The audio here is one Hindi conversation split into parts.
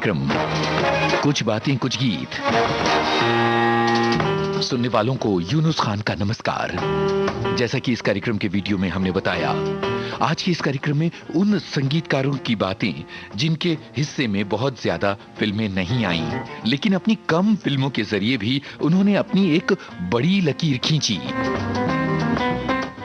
कार्यक्रम कुछ बातें कुछ गीत। सुनने वालों को यूनुस खान का नमस्कार। जैसा कि इस कार्यक्रम के वीडियो में हमने बताया, आज के इस कार्यक्रम में उन संगीतकारों की बातें जिनके हिस्से में बहुत ज्यादा फिल्में नहीं आईं, लेकिन अपनी कम फिल्मों के जरिए भी उन्होंने अपनी एक बड़ी लकीर खींची।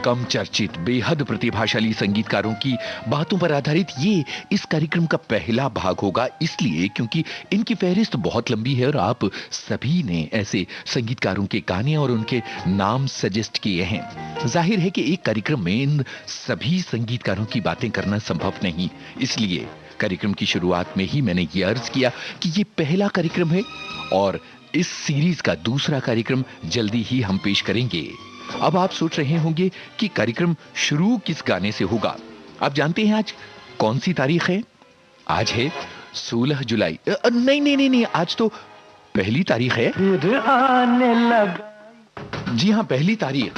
कम चर्चित बेहद प्रतिभाशाली संगीतकारों की बातों पर आधारित ये इस कार्यक्रम का पहला भाग होगा, इसलिए क्योंकि इनकी फहरिस्त बहुत लंबी है और आप सभी ने ऐसे संगीतकारों के गाने और उनके नाम सजेस्ट किए हैं। जाहिर है कि एक कार्यक्रम में इन सभी संगीतकारों की बातें करना संभव नहीं, इसलिए कार्यक्रम की शुरुआत में ही मैंने ये अर्ज किया कि ये पहला कार्यक्रम है और इस सीरीज का दूसरा कार्यक्रम जल्दी ही हम पेश करेंगे। अब आप सोच रहे होंगे कि कार्यक्रम शुरू किस गाने से होगा। आप जानते हैं आज कौन सी तारीख है? आज है 16 जुलाई। नहीं, आज तो पहली तारीख है। फिर आने लगा। जी हाँ, पहली तारीख।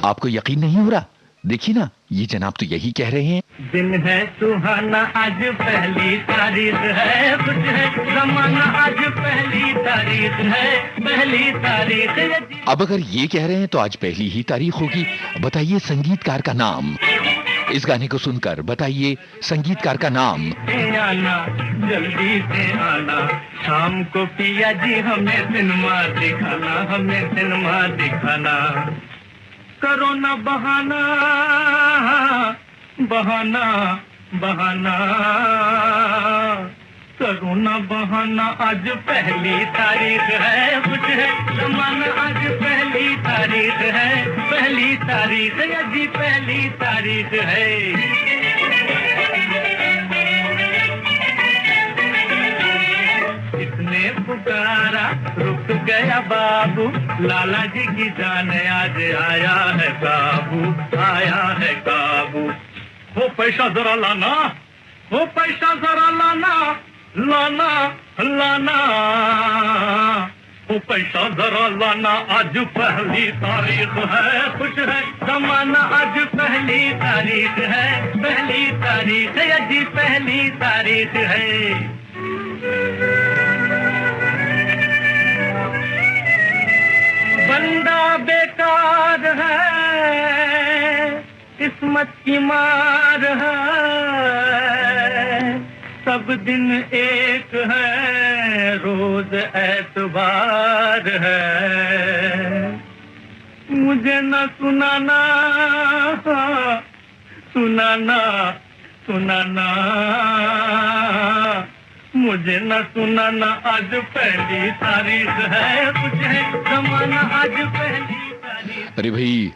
आपको यकीन नहीं हो रहा? देखिए ना, ये जनाब तो यही कह रहे हैं। दिन है सुहाना, आज पहली तारीख है, कुछ है जमाना, आज पहली तारीख है, पहली तारीख। अब अगर ये कह रहे हैं तो आज पहली ही तारीख होगी। बताइए संगीतकार का नाम। इस गाने को सुनकर बताइए संगीतकार का नाम। आना जल्दी से आना, शाम को पिया जी हमें सिनेमा दिखाना, हमें सिनेमा दिखाना। करो ना बहाना, बहाना बहाना, करो ना बहाना, आज पहली तारीख है, कुछ है जमाना, आज पहली तारीख है, पहली तारीख है जी, पहली तारीख है। इसने पुकारा रुक गया बाबू, लाला जी की जान आज आया है काबू, आया है काबू। हो पैसा जरा लाना, हो पैसा जरा लाना, लाना लाना, हो पैसा जरा लाना, आज पहली तारीख है, कुछ है जमाना, आज पहली तारीख है, पहली तारीख है जी, पहली तारीख है। बंदा बेकार है, किस्मत की मार है, सब दिन एक है, रोज एतबार है। मुझे न सुनाना, सुनाना सुनाना, मुझे न सुनाना, आज पहली तारीख है, कुछ है जमाना, आज पहली तारीख। अरे भाई,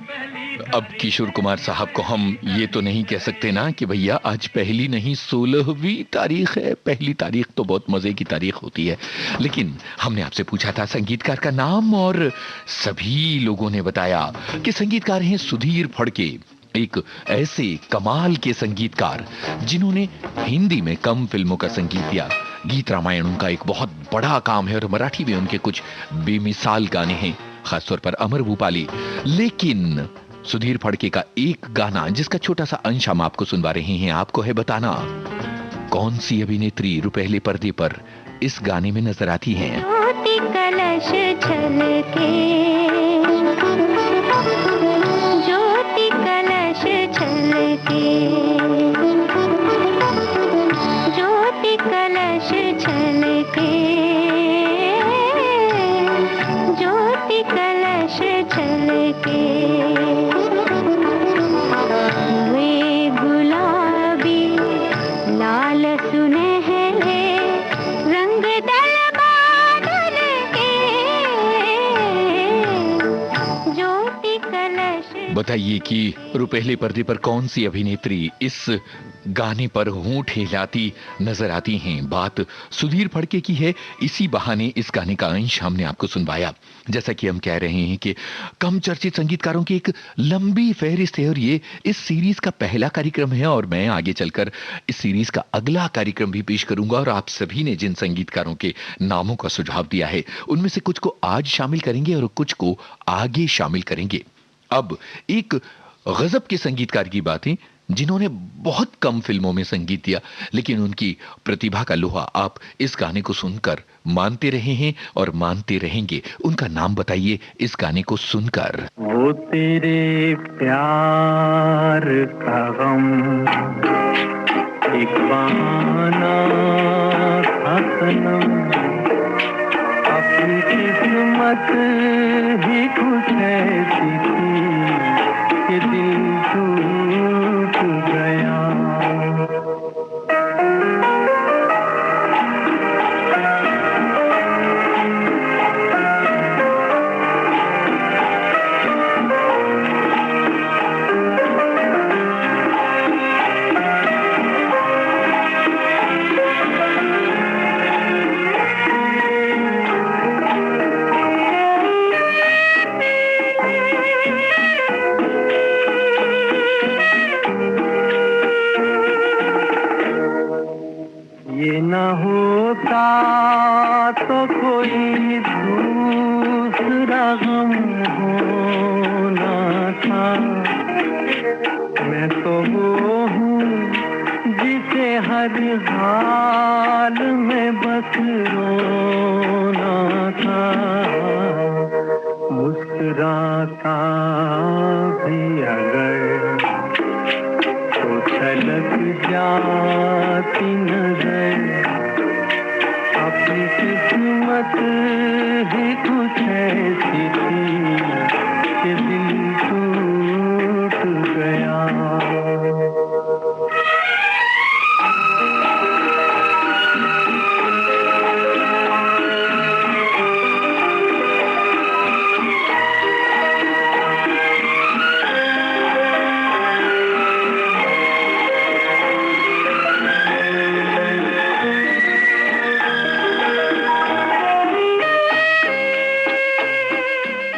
अब किशोर कुमार साहब को हम ये तो नहीं कह सकते ना कि भैया आज पहली नहीं 16वीं तारीख है। पहली तारीख तो बहुत मजे की तारीख होती है। लेकिन हमने आपसे पूछा था संगीतकार का नाम और सभी लोगों ने बताया कि संगीतकार हैं सुधीर फड़के, एक ऐसे कमाल के संगीतकार जिन्होंने हिंदी में कम फिल्मों का संगीत दिया। गीत रामायण उनका एक बहुत बड़ा काम है और मराठी में उनके कुछ बेमिसाल गाने हैं, खासतौर पर अमर भूपाली। लेकिन सुधीर फड़के का एक गाना जिसका छोटा सा अंश हम आपको सुनवा रहे हैं, आपको है बताना कौन सी अभिनेत्री रुपहले पर्दे पर इस गाने में नजर आती हैं। ज्योति कलश छलके, ज्योति कलश छलके, ज्योति कलश छलके, ज्योति कलश छलके। वे गुलाबी लाल सुनहरे रंग दल बादल के, ज्योति कलश। बताइए कि रुपहले पर्दे पर कौन सी अभिनेत्री इस गाने पर होंठ हिलाती नजर आती हैं। बात सुधीर फड़के की है। इसी बहाने इस गाने का अंश हमने आपको सुनवाया। जैसा कि हम कह रहे हैं कि कम चर्चित संगीतकारों की एक लंबी फहरिस्त है और ये इस सीरीज का पहला कार्यक्रम है और मैं आगे चलकर इस सीरीज का अगला कार्यक्रम भी पेश करूंगा और आप सभी ने जिन संगीतकारों के नामों का सुझाव दिया है उनमें से कुछ को आज शामिल करेंगे और कुछ को आगे शामिल करेंगे। अब एक गजब के संगीतकार की बातें, जिन्होंने बहुत कम फिल्मों में संगीत दिया, लेकिन उनकी प्रतिभा का लोहा आप इस गाने को सुनकर मानते रहे हैं और मानते रहेंगे। उनका नाम बताइए इस गाने को सुनकर। वो तेरे प्यार का गम एक बहाना था सनम, अपनी किस्मत ही कुछ ऐसी थी कि दिल टूट गया। ये न होता तो कोई दूसरा गम होना था, मैं तो वो हूँ जिसे हर हाल में बस रोना था। मुस्कुराता भी अगर तो छलक जाती नजर, अपनी किस्मत ही कुछ ऐसी थी कि दिल टूट गया।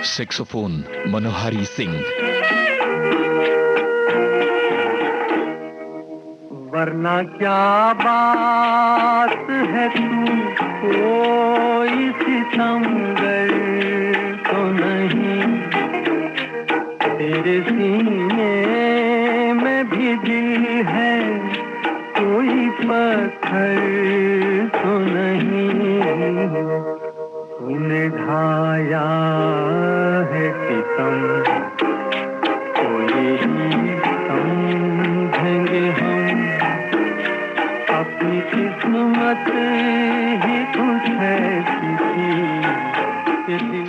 सैक्सोफोन मनोहारी सिंह। वरना क्या बात है, तू कोई सितमगर तो नहीं, तेरे सीने में भी दिल है, कोई पत्थर तो नहीं। तूने ढाया है सितम तो यही समझेंगे हम, अपनी किस्मत ही कुछ ऐसी थी कि दिल,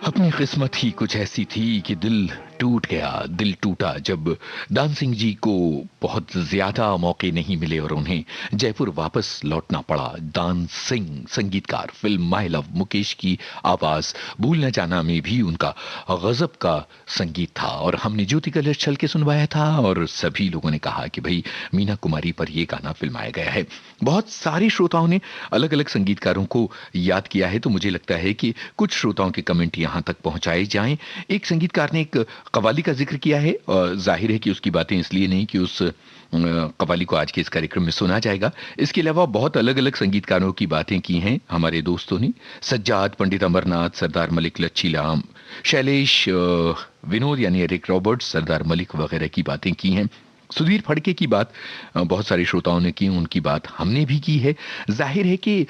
अपनी किस्मत ही कुछ ऐसी थी कि दिल टूट गया। दिल टूटा जब दान सिंह जी को बहुत ज्यादा मौके नहीं मिले और उन्हें जयपुर वापस लौटना पड़ा। दान सिंह संगीतकार, फिल्म माय लव, मुकेश की आवाज, भूल न जाना में भी उनका गजब का संगीत था और हमने ज्योति कलश छल के सुनवाया था और सभी लोगों ने कहा कि भाई मीना कुमारी पर यह गाना फिल्माया गया है। बहुत सारे श्रोताओं ने अलग अलग संगीतकारों को याद किया है, तो मुझे लगता है कि कुछ श्रोताओं के कमेंट यहां तक पहुंचाए जाएं। एक संगीतकार ने एक कव्वाली का जिक्र किया है और जाहिर है कि उसकी बातें इसलिए नहीं कि उस कव्वाली को आज के इस कार्यक्रम में सुना जाएगा। इसके अलावा बहुत अलग अलग संगीतकारों की बातें की हैं हमारे दोस्तों ने। सज्जाद, पंडित अमरनाथ, सरदार मलिक लच्छीराम, शैलेश, विनोद यानी एरिक रॉबर्ट्स, सरदार मलिक वगैरह की बातें की हैं। सुधीर फड़के की बात बहुत सारे श्रोताओं ने की, उनकी बात हमने भी की है। जाहिर है कि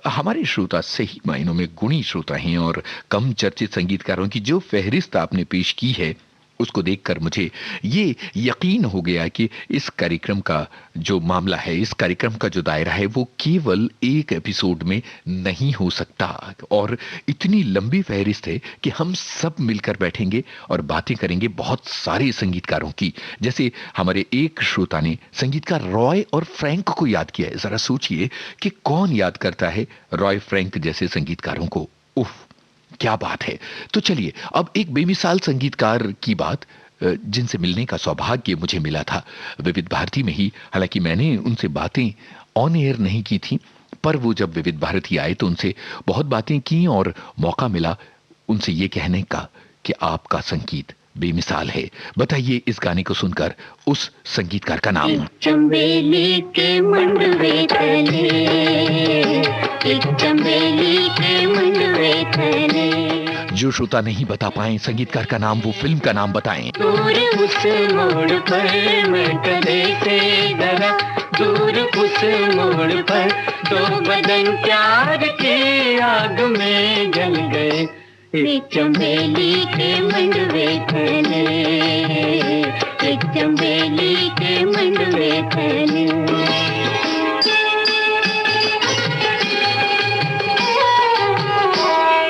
हमारे श्रोता सही मायनों में गुणी श्रोता हैं और कम चर्चित संगीतकारों की जो फहरिस्त आपने पेश की है उसको देखकर मुझे ये यकीन हो गया कि इस कार्यक्रम का जो मामला है, इस कार्यक्रम का जो दायरा है, वो केवल एक एपिसोड में नहीं हो सकता और इतनी लंबी फहरिस्त है कि हम सब मिलकर बैठेंगे और बातें करेंगे बहुत सारे संगीतकारों की। जैसे हमारे एक श्रोता ने संगीतकार रॉय और फ्रैंक को याद किया है। जरा सोचिए कि कौन याद करता है रॉय फ्रैंक जैसे संगीतकारों को। उफ, क्या बात है। तो चलिए अब एक बेमिसाल संगीतकार की बात, जिनसे मिलने का सौभाग्य मुझे मिला था विविध भारती में ही। हालांकि मैंने उनसे बातें ऑन एयर नहीं की थी, पर वो जब विविध भारती आए तो उनसे बहुत बातें की और मौका मिला उनसे ये कहने का कि आपका संगीत बेमिसाल है। बताइए इस गाने को सुनकर उस संगीतकार का नाम। चंबेली के मंडवे तले, एक चंबेली के मंडवे तले। जो श्रोता नहीं बता पाए संगीतकार का नाम, वो फिल्म का नाम बताएं। दूर उस मोड़ पर मैं गले से डरा, दूर उस मोड़ पर दो बदन प्यार के आग में जल गए, एक चंबेली के मंडवे तले, एक चंबेली के मंडवे तले।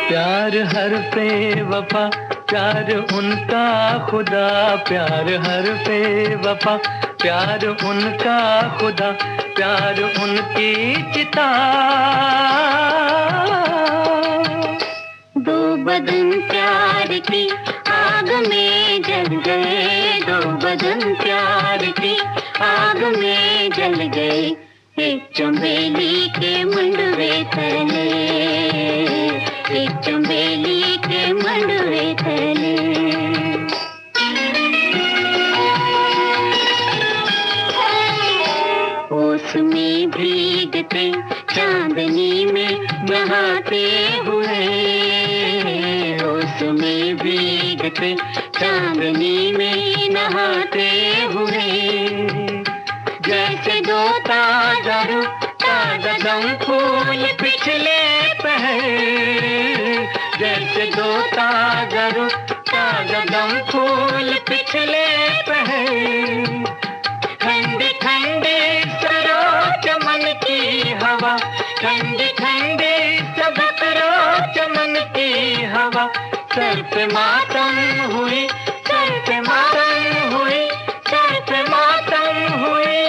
प्यार हर पे वफा, प्यार उनका खुदा, प्यार हर पे वफा, प्यार उनका खुदा, प्यार उनकी चिता। दो बदन प्यार की आग में जल गए, दो बदन प्यार की आग में जल गए, एक चंबेली के मंडवे तले, एक चंबेली के मंडवे तले। ओस में भीगते चांदनी में नहाते हुए, ओस में भीगते चांदनी में नहाते हुए, जैसे दो ताजा दम फूल पिछले पहर, जैसे दो ताजा दम फूल पिछले पहर, ठंडी ठंडी सरो चमन की हवा, ठंडी ठंडी सबकरो चमन की हवा, सर पे मातम हुई, सर पे मातम हुई, सर पे मातम हुई।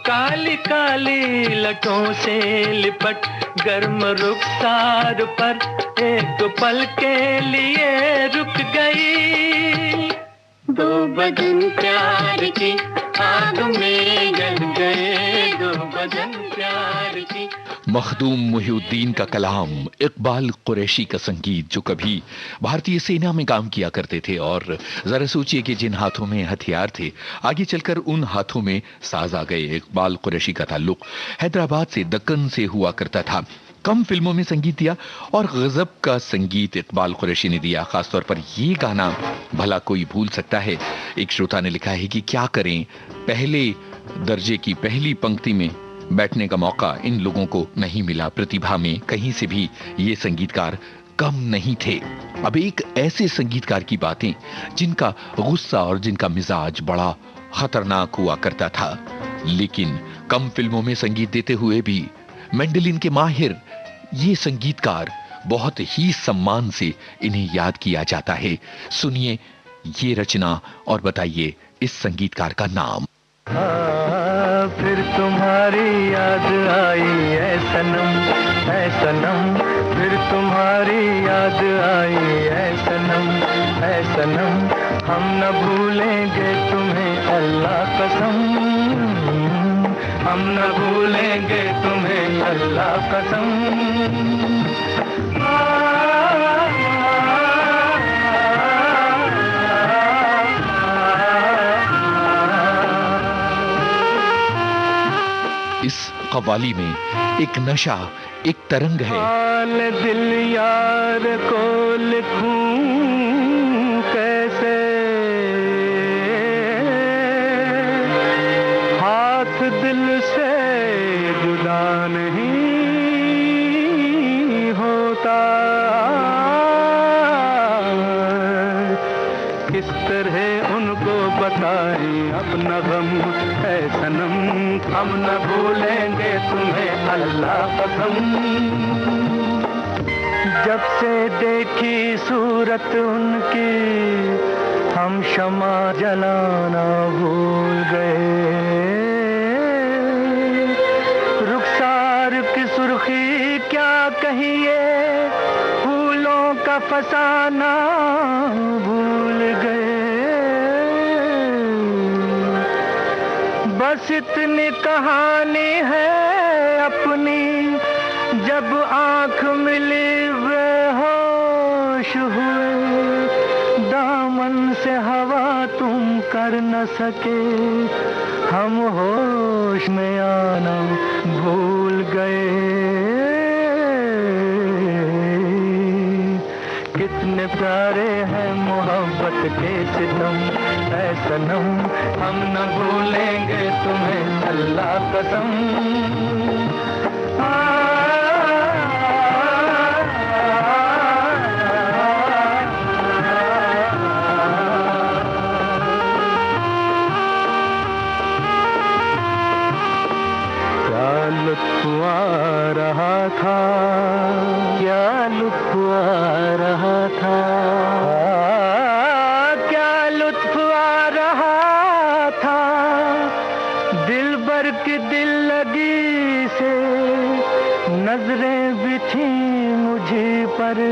काली काली लटों से लिपट गर्म रुखसार पर एक पल के लिए रुक गई, दो बदन प्यार की आग में जल गए, दो बदन प्यार की। मखदूम मुहिउद्दीन का कलाम, इकबाल कुरैशी का संगीत, जो कभी भारतीय सेना में काम किया करते थे, और जरा सोचिए कि जिन हाथों में हथियार थे, आगे चलकर उन हाथों में साज आ गए। इकबाल कुरैशी का ताल्लुक हैदराबाद से, दक्कन से हुआ करता था। कम फिल्मों में संगीत दिया और गजब का संगीत इकबाल कुरैशी ने दिया। खासतौर पर ये गाना भला कोई भूल सकता है। एक श्रोता ने लिखा है कि क्या करें, पहले दर्जे की पहली पंक्ति में बैठने का मौका इन लोगों को नहीं मिला। प्रतिभा में कहीं से भी ये संगीतकार कम नहीं थे। अब एक ऐसे संगीतकार की बातें जिनका गुस्सा और जिनका मिजाज बड़ा खतरनाक हुआ करता था, लेकिन कम फिल्मों में संगीत देते हुए भी मैंडोलिन के माहिर ये संगीतकार बहुत ही सम्मान से इन्हें याद किया जाता है। सुनिए ये रचना और बताइए इस संगीतकार का नाम। फिर तुम्हारी याद आई ऐ सनम, ऐ सनम, फिर तुम्हारी याद आई ऐ सनम, ऐ सनम, हम न भूलेंगे तुम्हें अल्लाह कसम, हम न भूलेंगे तुम्हें अल्लाह कसम। इस कव्वाली में एक नशा, एक तरंग है। हाल दिल यार को लिखूं कैसे, हाथ दिल से जुदा नहीं होता, किस तरह उनको बताएं अपना गम है सनम, हम न भूलेंगे तुम्हें अल्लाह कसम। जब से देखी सूरत उनकी हम शमा जलाना भूल गए, रुखसार की सुर्खी क्या कहिए, फूलों का फसाना भूल गए। बस इतनी कहानी है अपनी, जब आंख मिली बेहोश हुए, दामन से हवा तुम कर न सके, हम होश में आना भूल गए। कितने प्यारे हैं मोहब्बत के सितम, ऐ सनम हम न भूलेंगे तुम्हें अल्लाह कसम। लुत्फ आ रहा था, क्या लुत्फ आ रहा था, क्या लुत्फ आ रहा था, दिल भर की दिल लगी से नजरें भी थी मुझे पर,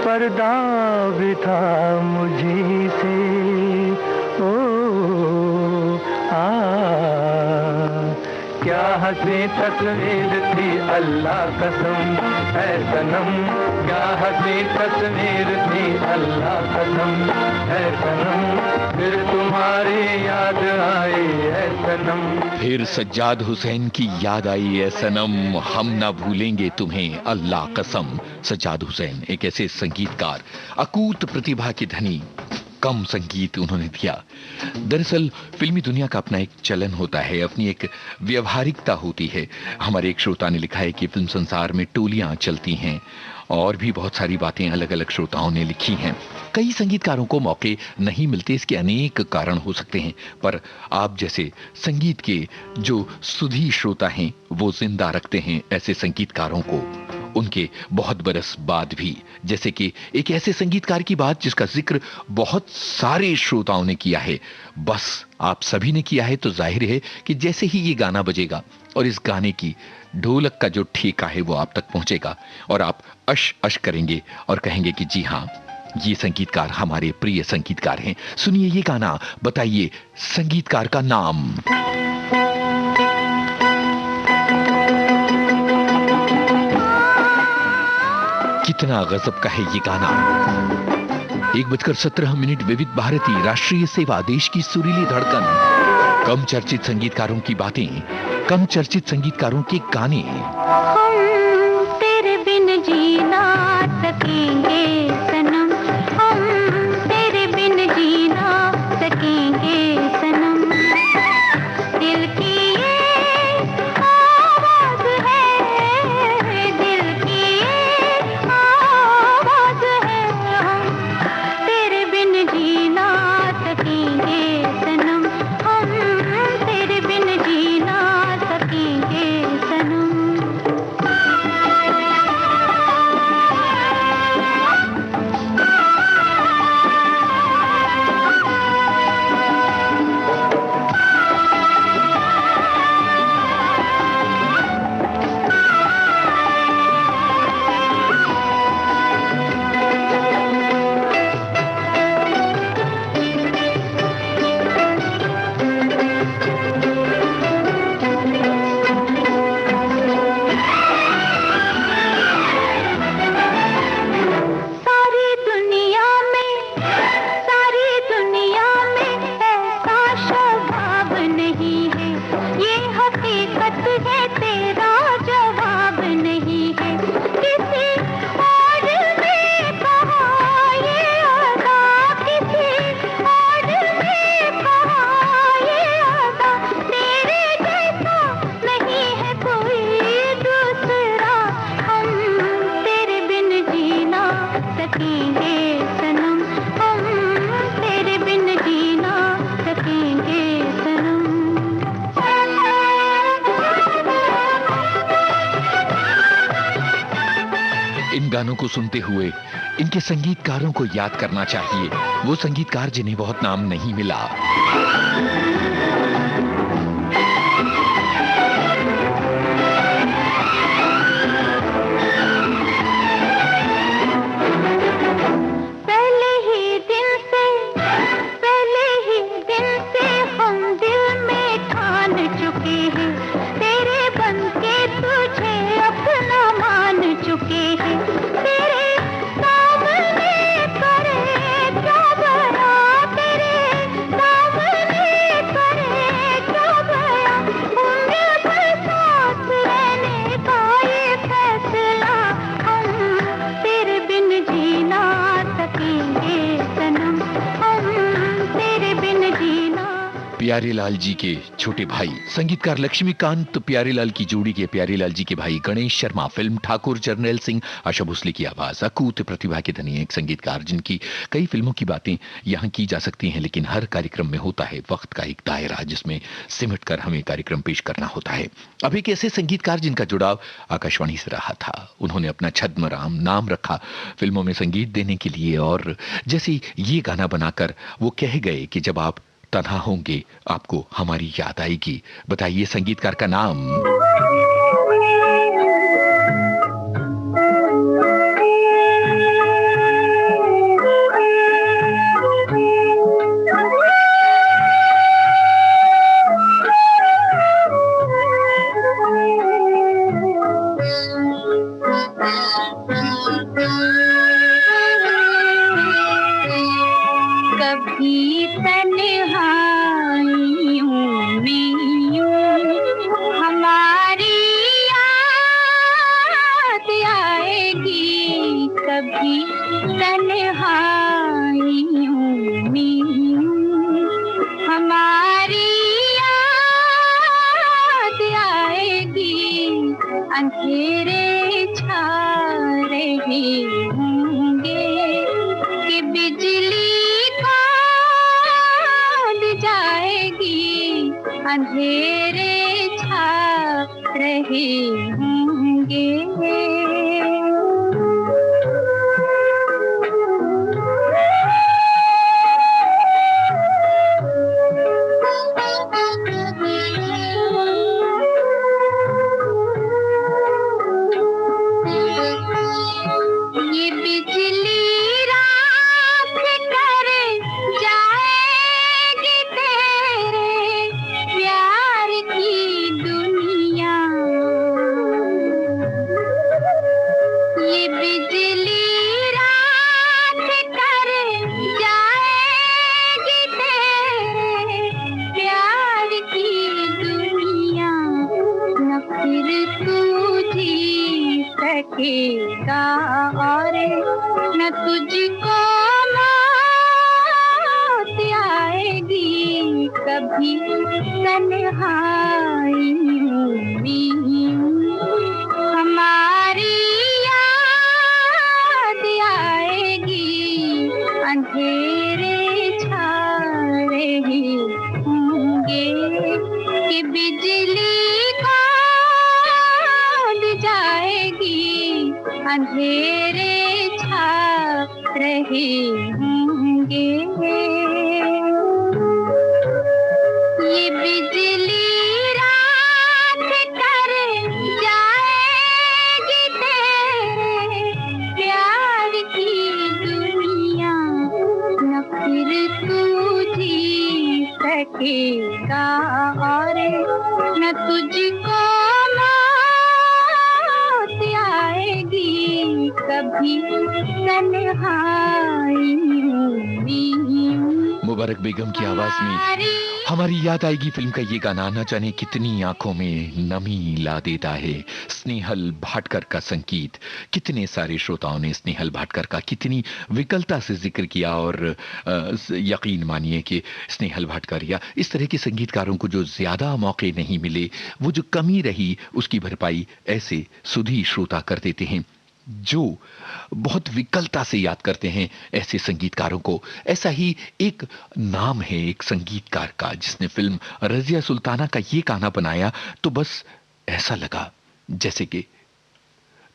पर्दा भी था मुझे से। ओ क्या हंसी तस्वीर थी अल्लाह कसम, ऐ सनम क्या हंसी तस्वीर थी अल्लाह कसम, ऐ सनम फिर तुम्हारी याद आई ऐ सनम। फिर सज्जाद हुसैन की याद आई ऐ सनम, हम ना भूलेंगे तुम्हें अल्लाह कसम। सज्जाद हुसैन एक ऐसे संगीतकार, अकूत प्रतिभा के धनी, कम संगीत उन्होंने दिया। दरअसल फिल्मी दुनिया का अपना एक चलन होता है, अपनी एक व्यवहारिकता होती है। हमारे एक श्रोता ने लिखा है कि फिल्म संसार में टोलियां चलती हैं, और भी बहुत सारी बातें अलग अलग श्रोताओं ने लिखी हैं। कई संगीतकारों को मौके नहीं मिलते, इसके अनेक कारण हो सकते हैं, पर आप जैसे संगीत के जो सुधी श्रोता हैं वो जिंदा रखते हैं ऐसे संगीतकारों को, उनके बहुत बरस बाद भी। जैसे कि एक ऐसे संगीतकार की बात जिसका जिक्र बहुत सारे श्रोताओं ने किया है, बस आप सभी ने किया है, तो जाहिर है कि जैसे ही ये गाना बजेगा और इस गाने की ढोलक का जो ठेका है वो आप तक पहुंचेगा और आप अश अश करेंगे और कहेंगे कि जी हां, ये संगीतकार हमारे प्रिय संगीतकार हैं। सुनिए ये गाना, बताइए संगीतकार का नाम। कितना गजब का है ये गाना। 1:17 विविध भारती, राष्ट्रीय सेवा, देश की सुरीली धड़कन। कम चर्चित संगीतकारों की बातें, कम चर्चित संगीतकारों के गाने। हम तेरे बिन जी ना सकेंगे सनम, हम तेरे बिन जी ना सकेंगे सनम। दिल की ये आवाज है, दिल की ये आवाज है, हम तेरे बिन जी ना सकेंगे सनम, हम तेरे बिन जी ना सकेंगे सनम। गानों को सुनते हुए इनके संगीतकारों को याद करना चाहिए, वो संगीतकार जिन्हें बहुत नाम नहीं मिला। करे प्यारेलाल जी के छोटे भाई संगीतकार लक्ष्मीकांत प्यारेलाल की जोड़ी के प्यारेलाल जी के भाई गणेश शर्मा, फिल्म ठाकुर जरनैल सिंह, आशा भोसले की आवाज, अकूत प्रतिभा के धनी एक संगीतकार जिनकी कई फिल्मों की बातें यहां की जा सकती हैं, लेकिन हर कार्यक्रम में होता है वक्त का एक दायरा जिसमें सिमट कर हमें कार्यक्रम पेश करना होता है। अब एक ऐसे संगीतकार जिनका जुड़ाव आकाशवाणी से रहा था, उन्होंने अपना छद्मराम नाम रखा फिल्मों में संगीत देने के लिए, और जैसे ये गाना बनाकर वो कह गए कि जब आप तन्हा होंगे आपको हमारी याद आएगी। बताइए संगीतकार का नाम। कभी तन्हाइयों में हमारी याद आएगी, कभी तन्हाइयों में हमारी याद आएगी, अंधेरे छा रहे होंगे कि बिजली जाएगी, अंधेरे छा रहे होंगे। ये बिजली राख कर जाएगी तेरे प्यार की दुनिया, ये बिजली राख कर जाएगी तेरे प्यार की दुनिया, न फिर तू जी सकेगा और न तुझको मौत आएगी, कभी तन्हाइयों में हमारी याद आएगी, अंधेरे छा रहे होंगे कि बिजली खोद जाएगी, अंधेरे छा रहे होंगे। ये बिजली रात कर जाएगी तेरे प्यार की दुनिया, न फिर तू जी सकेगा और न तुझको मौत आएगी, कभी तन्हाइयों में। मुबारक बेगम की आवाज में हमारी याद आएगी फिल्म का ये गाना न जाने कितनी आंखों में नमी ला देता है। स्नेहल भाटकर का संगीत, कितने सारे श्रोताओं ने स्नेहल भाटकर का कितनी विकलता से जिक्र किया, और यकीन मानिए कि स्नेहल भाटकर या इस तरह के संगीतकारों को जो ज्यादा मौके नहीं मिले, वो जो कमी रही उसकी भरपाई ऐसे सुधी श्रोता कर देते हैं जो बहुत विकलता से याद करते हैं ऐसे संगीतकारों को। ऐसा ही एक नाम है एक संगीतकार का जिसने फिल्म रजिया सुल्ताना का ये गाना बनाया, तो बस ऐसा लगा जैसे कि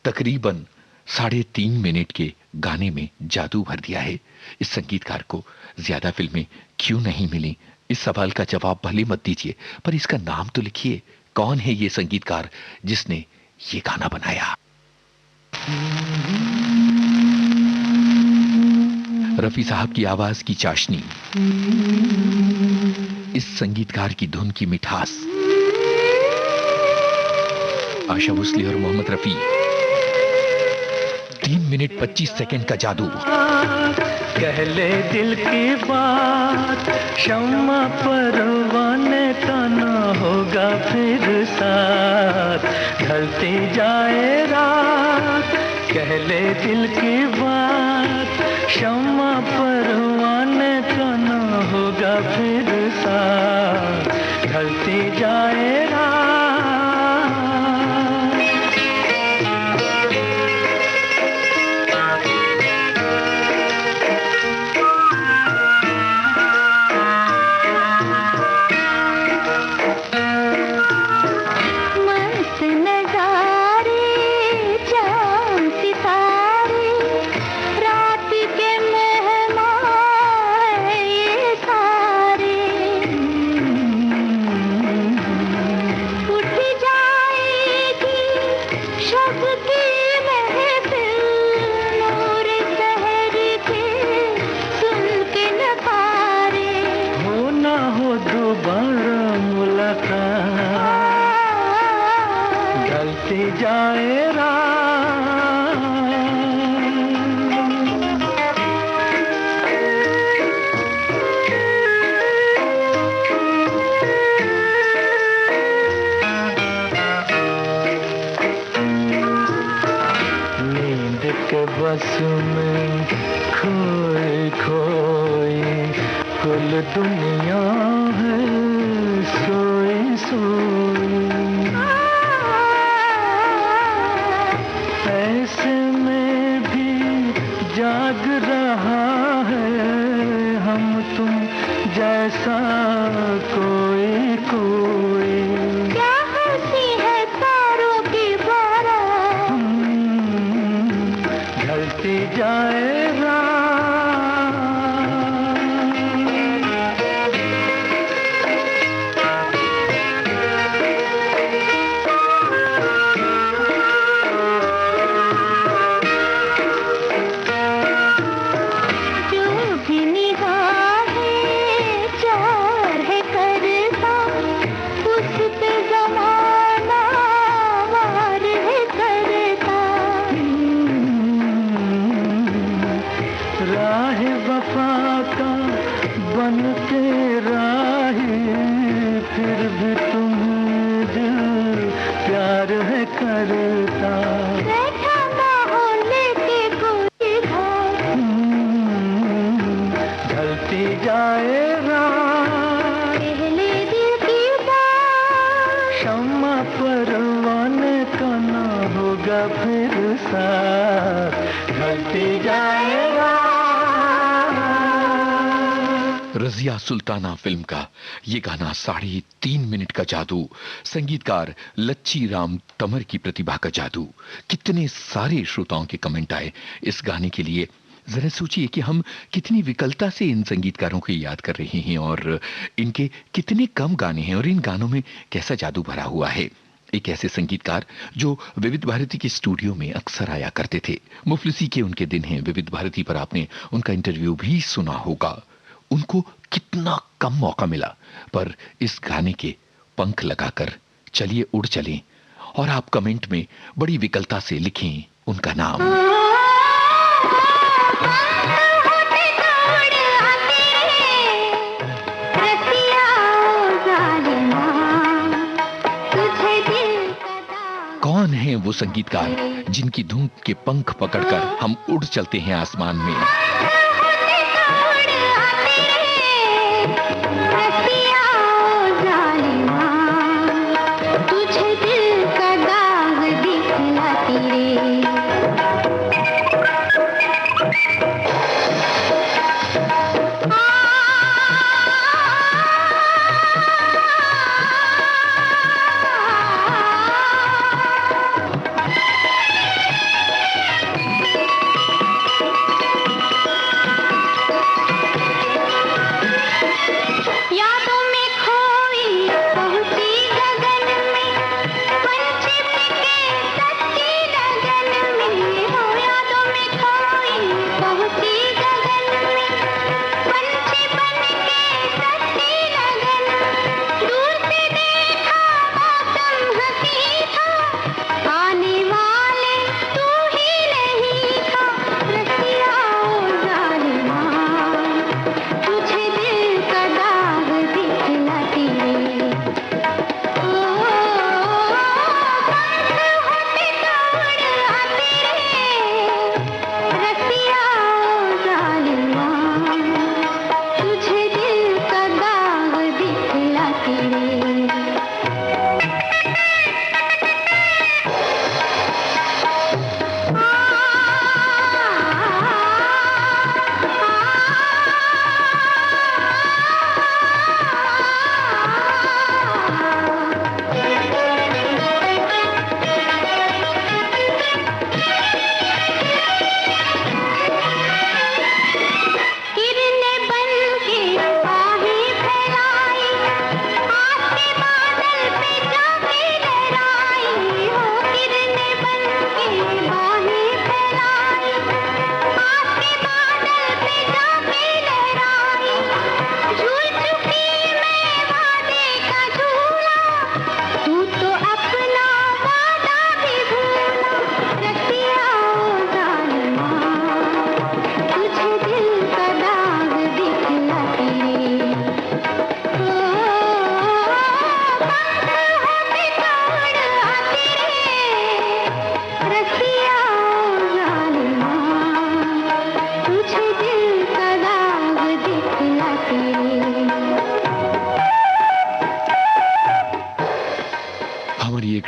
तकरीबन 3.5 मिनट के गाने में जादू भर दिया है। इस संगीतकार को ज्यादा फिल्में क्यों नहीं मिली, इस सवाल का जवाब भले मत दीजिए, पर इसका नाम तो लिखिए। कौन है ये संगीतकार जिसने ये गाना बनाया? रफी साहब की आवाज की चाशनी, इस संगीतकार की धुन की मिठास, आशा भोसले और मोहम्मद रफी, 3 मिनट 25 सेकंड का जादू। कह ले दिल की बात, शम्मा परवाने का ना होगा फिर साथ, ढलती जाए रात। कह ले दिल की बात, शम्मा परवाने का ना होगा फिर साथ, ढलती जाए रात। मस्त नजारे चांद सितारे रात के मेहमान हैं ये सारे। उठ जाएगी शब की महफिल नूर सहर के सुन के नकारे। हो ना हो दोबारा मुलाकात, ढलती जाए रात। नींद के बस में खोए खोए कुल दुनिया है सोई सोई। ऐसे में भी जाग रहा है हम तुम जैसा कोई कोई। क्या हंसी है तारों की बारात, ढलती जाए रात। जो भी निगाहें चार है करता उस पे ज़माना वार है करता। राह वफा का बन के राही फिर भी तुम्हें दिल प्यार है करता। बैठा ना हो लेके कोई घाट, ढलती जाए रात। पहले दिल की बात शम्मा परवाने का ना होगा फिर साथ, ढलती जाए रात। रजिया सुल्ताना फिल्म का ये गाना 3.5 मिनट का जादू, संगीतकार लच्छी राम तमर की प्रतिभा का जादू। कितने सारे श्रोताओं के कमेंट आए इस गाने के लिए। जरा सोचिए कि हम कितनी विकलता से इन संगीतकारों को याद कर रहे हैं और इनके कितने कम गाने हैं और इन गानों में कैसा जादू भरा हुआ है। एक ऐसे संगीतकार जो विविध भारती के स्टूडियो में अक्सर आया करते थे। मुफलिसी के उनके दिन हैं विविध भारती पर, आपने उनका इंटरव्यू भी सुना होगा। उनको कितना कम मौका मिला, पर इस गाने के पंख लगाकर चलिए उड़ चलें और आप कमेंट में बड़ी विकलता से लिखें उनका नाम। कौन है वो संगीतकार जिनकी धुन के पंख पकड़कर हम उड़ चलते हैं आसमान में। तुझे दिल का दाग दिखलाती रे। यादों में खोई पहुंची गगन में, पंछी के सच्ची लगन में। हो यादों में खोई पहुंची गगन में, पंछी बन के सच्ची लगन। दूर से देखा मौसम हंसी था, आने वाले तू ही नहीं था। रसिया ओ जालिमा तुझे दिल का दाग दिखलाती रे। ओ पंख होते तोड़ आते रे। रसिया ओ जालिमा तुझे दिल का दाग दिखलाती रे।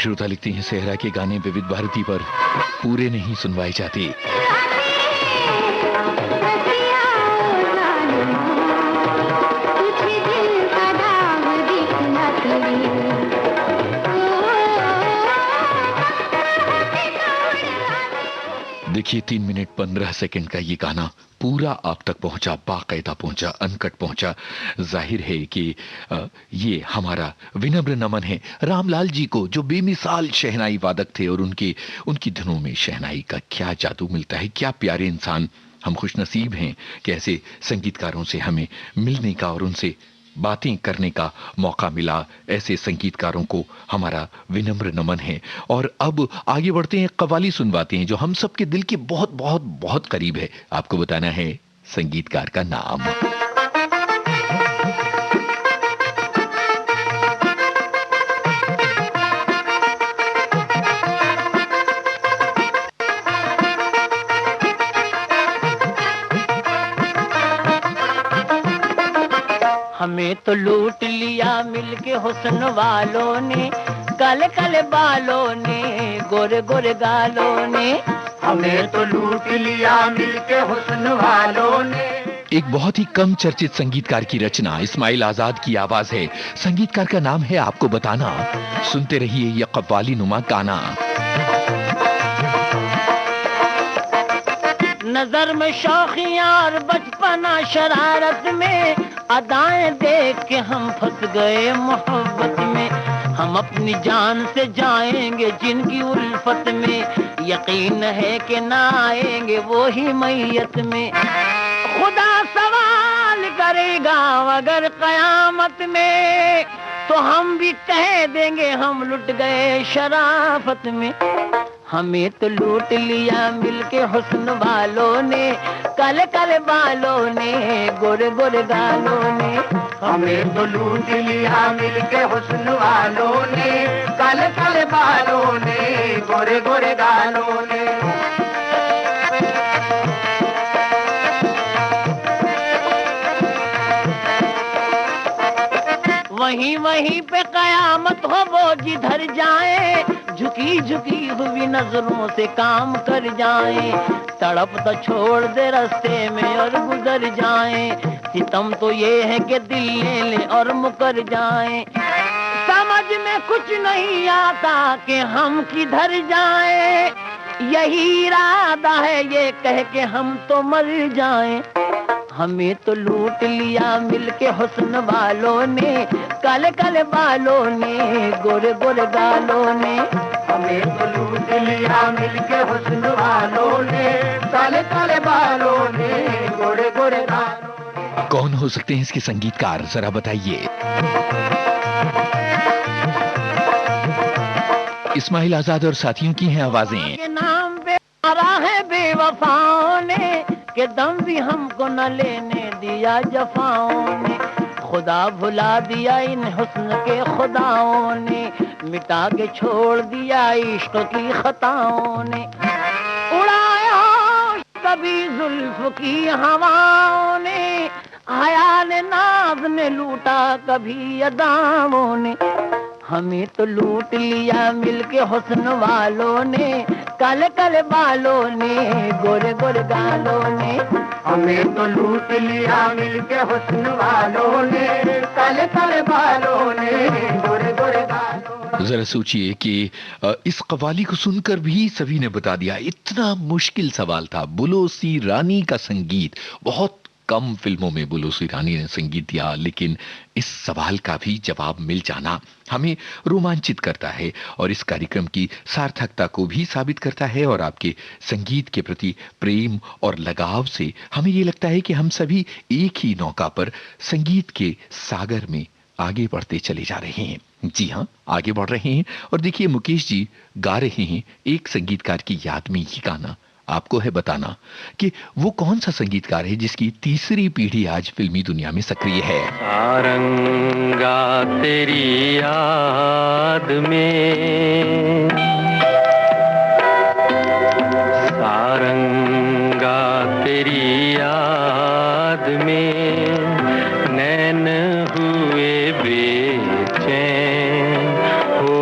एक श्रोता लिखती हैं, सेहरा के गाने विविध भारती पर पूरे नहीं सुनवाए जाते। देखिए 3 मिनट 15 सेकंड का ये गाना पूरा आप तक पहुंचा, बाकायदा पहुंचा, अनकट पहुंचा। जाहिर है कि ये हमारा विनम्र नमन है रामलाल जी को, जो बेमिसाल शहनाई वादक थे और उनकी धुनों में शहनाई का क्या जादू मिलता है। क्या प्यारे इंसान, हम खुशनसीब हैं कि ऐसे संगीतकारों से हमें मिलने का और उनसे बातें करने का मौका मिला। ऐसे संगीतकारों को हमारा विनम्र नमन है। और अब आगे बढ़ते हैं, कव्वाली सुनवाते हैं जो हम सबके दिल के बहुत बहुत बहुत करीब है। आपको बताना है संगीतकार का नाम। हमें तो लूट लिया मिलके हुस्न वालों ने, काले काले बालों ने, गोरे गोरे गालों ने। हमें तो लूट लिया मिलके हुस्न वालों ने। एक बहुत ही कम चर्चित संगीतकार की रचना, इस्माइल आजाद की आवाज है। संगीतकार का नाम है आपको बताना। सुनते रहिए ये कव्वाली नुमा गाना। नजर में शौखियां और बचपना शरारत में, अदाएं देख के हम फंस गए मोहब्बत में। हम अपनी जान से जाएंगे जिनकी उल्फत में, यकीन है कि ना आएंगे वो ही मैयत में। खुदा सवाल करेगा अगर कयामत में, तो हम भी कह देंगे हम लुट गए शराफत में। हमें तो लूट लिया मिलके हुस्न वालों ने, काले काले बालों ने, गोरे गोरे गालों ने। हमें तो लूट लिया मिलके हुस्न वालों ने, काले काले बालों ने, गोरे गोरे गालों ने। वहीं वहीं पे कयामत हो वो जिधर जाए, झुकी झुकी हुई नजरों से काम कर जाए। तड़प तो छोड़ दे रास्ते में और गुजर जाए, सितम तो ये है कि दिल ले ले और मुकर जाए। समझ में कुछ नहीं आता कि हम किधर जाए, यही इरादा है ये कह के हम तो मर जाएं। हमें तो लूट लिया मिलके हुस्न वालों ने, काले काले बालों ने, गोरे गोरे गालों ने। हमें तो लूट लिया मिलके हुस्न वालों ने, काले काले बालों ने, गोरे गोरे गालों ने। कौन हो सकते हैं इसके संगीतकार, जरा बताइए। इस्माइल आजाद और साथियों की हैं आवाजें। के नाम पे मारा है बेवफाओं ने, के दम भी हमको न लेने दिया जफाओं ने। खुदा भुला दिया इन हुस्न के खुदाओं ने, मिटा के छोड़ दिया इश्क की खताओं ने। उड़ाया कभी जुल्फ की हवाओं ने, हया ने नाज ने लूटा कभी अदाओं ने। हमें तो लूट लिया मिलके हुस्न वालों ने, काले काले बालों ने, गोरे गोरे गालों ने। हमें तो लूट लिया मिलके हुस्न वालों ने, काले काले बालों ने, गोरे गोरे गालों ने। जरा सोचिए कि इस कव्वाली को सुनकर भी सभी ने बता दिया, इतना मुश्किल सवाल था। बुलोसी रानी का संगीत, बहुत कम फिल्मों में बुलोसी रानी ने संगीत दिया, लेकिन इस सवाल का भी जवाब मिल जाना हमें रोमांचित करता है और इस कार्यक्रम की सार्थकता को भी साबित करता है। और आपके संगीत के प्रति प्रेम और लगाव से हमें ये लगता है कि हम सभी एक ही नौका पर संगीत के सागर में आगे बढ़ते चले जा रहे हैं। जी हाँ, आगे बढ़ रहे हैं। और देखिए, मुकेश जी गा रहे हैं एक संगीतकार की याद में ये गाना। आपको है बताना कि वो कौन सा संगीतकार है जिसकी तीसरी पीढ़ी आज फिल्मी दुनिया में सक्रिय है। सारंगा तेरी याद में, सारंगा तेरी याद में, नैन हुए बेचैन हो।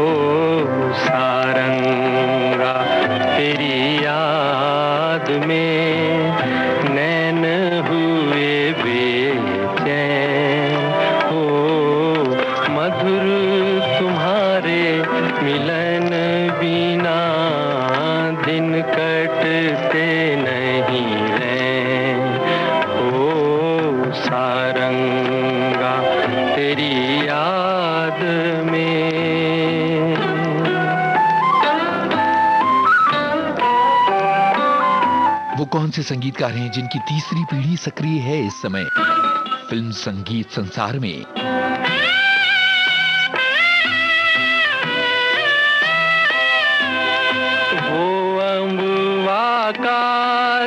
याद में। वो कौन से संगीतकार हैं जिनकी तीसरी पीढ़ी सक्रिय है इस समय फिल्म संगीत संसार में? वो अम्बुआ का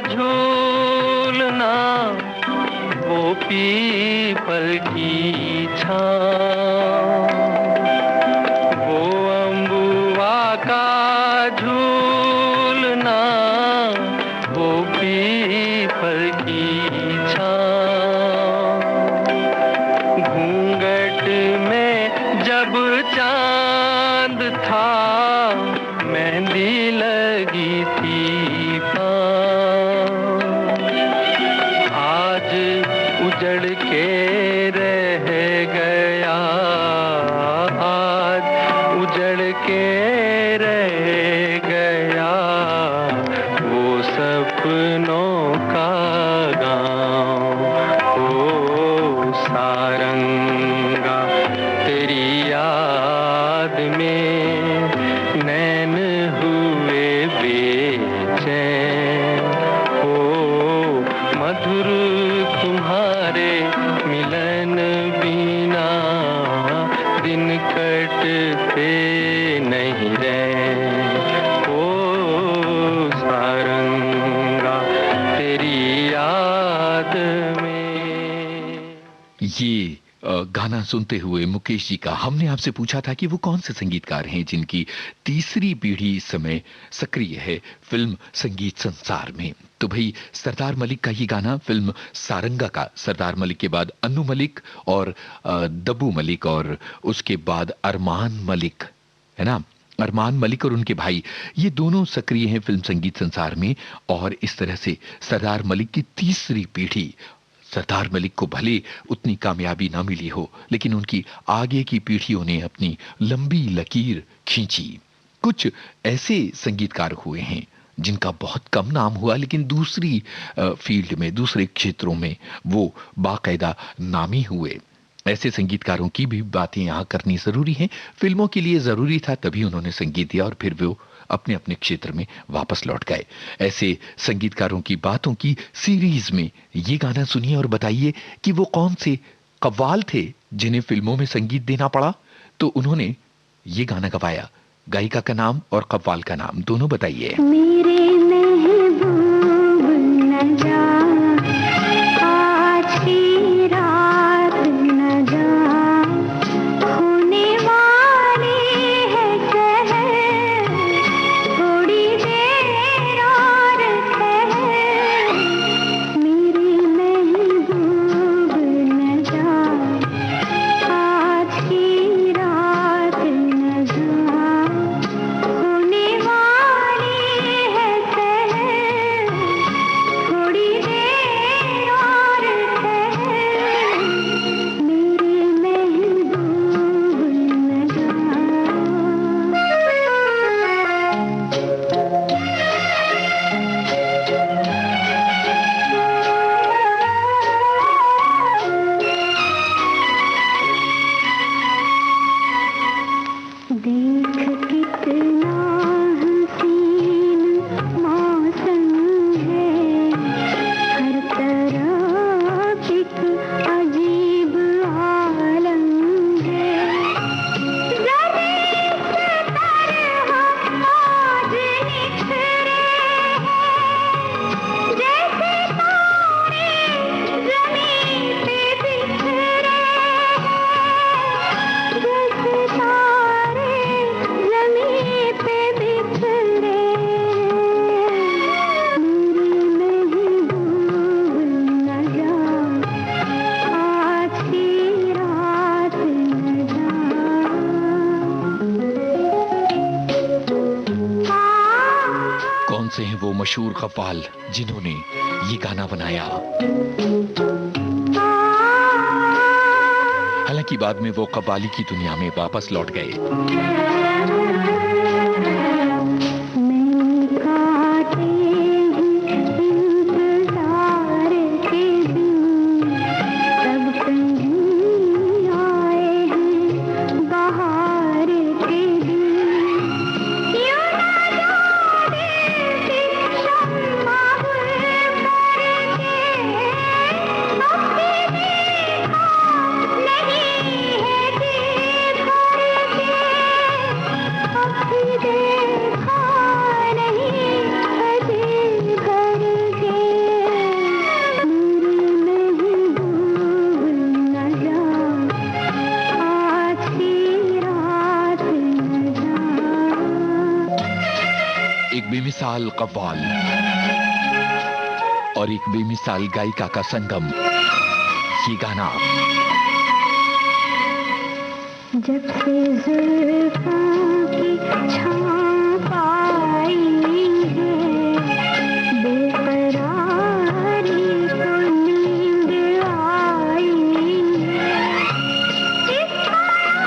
झूलना, वो पीपल की छाँव, वो अम्बुआ का झूलना, वो पीपल की छाँव, घूंघट में जब चांद था, मेहंदी लगी थी पाँव, आज उजड़ के रह गया, आज उजड़ के रह गया, वो सपनों का गाँव। ओ सारंगा तेरी याद में नैन हुए बेचैन, ओ मधुर तुम्हारे मिलन बिना दिन कटते नहीं रैन, ओ सारंगा तेरी याद में। ये गाना सुनते हुए मुकेश जी का हमने आपसे पूछा था कि वो कौन से संगीतकार हैं जिनकी तीसरी पीढ़ी इस समय सक्रिय है फिल्म संगीत संसार में। तो भाई सरदार मलिक का ये गाना फिल्म सारंगा का, सरदार मलिक के बाद अन्नू मलिक और दब्बू मलिक और उसके बाद अरमान मलिक, है ना, अरमान मलिक और उनके भाई, ये दोनों सक्रिय हैं फिल्म संगीत संसार में। और इस तरह से सरदार मलिक की तीसरी पीढ़ी, सरदार मलिक को भले उतनी कामयाबी ना मिली हो, लेकिन उनकी आगे की पीढ़ियों ने अपनी लंबी लकीर खींची। कुछ ऐसे संगीतकार हुए हैं जिनका बहुत कम नाम हुआ, लेकिन दूसरी फील्ड में, दूसरे क्षेत्रों में वो बाकायदा नामी हुए। ऐसे संगीतकारों की भी बातें यहाँ करनी जरूरी है। फिल्मों के लिए जरूरी था, तभी उन्होंने संगीत दिया और फिर वो अपने अपने क्षेत्र में वापस लौट गए। ऐसे संगीतकारों की बातों की सीरीज में ये गाना सुनिए और बताइए कि वो कौन से कव्वाल थे जिन्हें फिल्मों में संगीत देना पड़ा। तो उन्होंने ये गाना गवाया, गायिका का नाम और कव्वाल का नाम दोनों बताइए। मेरे महबूब न जा, आज की रात न जा, होने वाली है सहर, थोड़ी देर और ठहर, मेरे महबूब न जा, आज की रात न जा, होने वाली है सहर, थोड़ी देर और ठहर, मेरे महबूब न जा। देख कितना हसीन मौसम है, हर तरफ एक अजीब आलम है, ज़रे से तरह आज निखरे हैं, जैसे तारे ज़मीं पे बिखरे हैं, जैसे तारे ज़मीं पे बिखरे, मेरे महबूब न जा, आज की रात न जा। कौन से हैं वो मशहूर कव्वाल जिन्होंने ये गाना बनाया? हालांकि बाद में वो कव्वाली की दुनिया में वापस लौट गए। मैं काटे इंतजार के दिन, सब कहीं आए हैं बेमिसाल कव्वाल और एक बेमिसाल गायिका का संगम, ये गाना। जब से जुल्फों की छाँव आई है, बेकरारी को नींद आई है। इस बात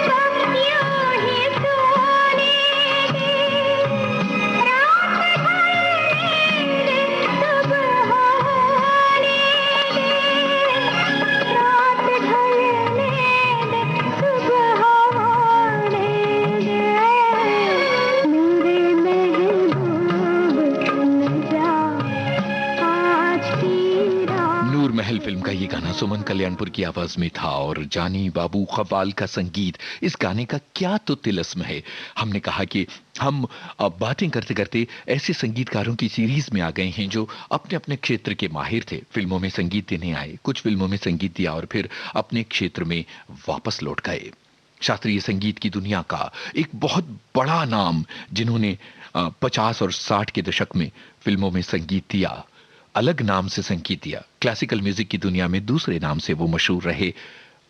बख्तियों ही सोने दे, रात ढलने दे, सुबह होने दे, रात ढलने दे, सुबह होने दे, मेरे महबूब न जा आज की रात। नूर महल फिल्म का ये गाना सुमन कल्याणपुर की आवाज में था और जानी बाबू कव्वाल का संगीत। इस गाने का क्या तो तिलस्म है। हमने कहा कि हम अब बातें करते करते ऐसे संगीतकारों की सीरीज में आ गए हैं जो अपने अपने क्षेत्र के माहिर थे, फिल्मों में संगीत देने आए, कुछ फिल्मों में संगीत दिया और फिर अपने क्षेत्र में वापस लौट गए। शास्त्रीय संगीत की दुनिया का एक बहुत बड़ा नाम, जिन्होंने 50 और 60 के दशक में फिल्मों में संगीत दिया, अलग नाम से संगीत दिया, क्लासिकल म्यूजिक की दुनिया में दूसरे नाम से वो मशहूर रहे।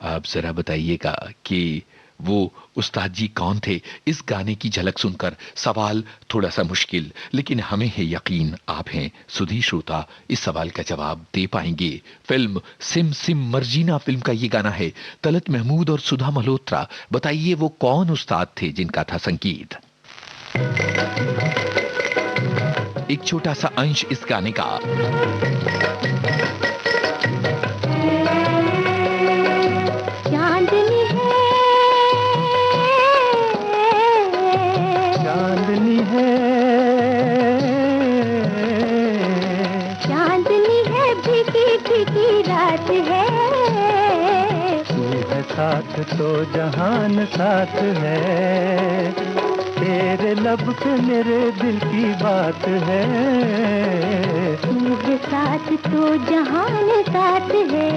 आप जरा बताइएगा कि वो उस्ताद जी कौन थे। इस गाने की झलक सुनकर सवाल थोड़ा सा मुश्किल, लेकिन हमें है यकीन आप हैं सुधी श्रोता, इस सवाल का जवाब दे पाएंगे। Film SIM SIM Marjina film का ये गाना है, तलत महमूद और सुधा मल्होत्रा। बताइए वो कौन उस्ताद थे जिनका था संगीत। एक छोटा सा अंश इस गाने का। चांदनी है, चांदनी है, चांदनी है, भीगी भीगी रात है, तू है साथ तो जहान साथ है, तेरे लब पे मेरे दिल की बात है, मेरे साथ तो जहान साथ है,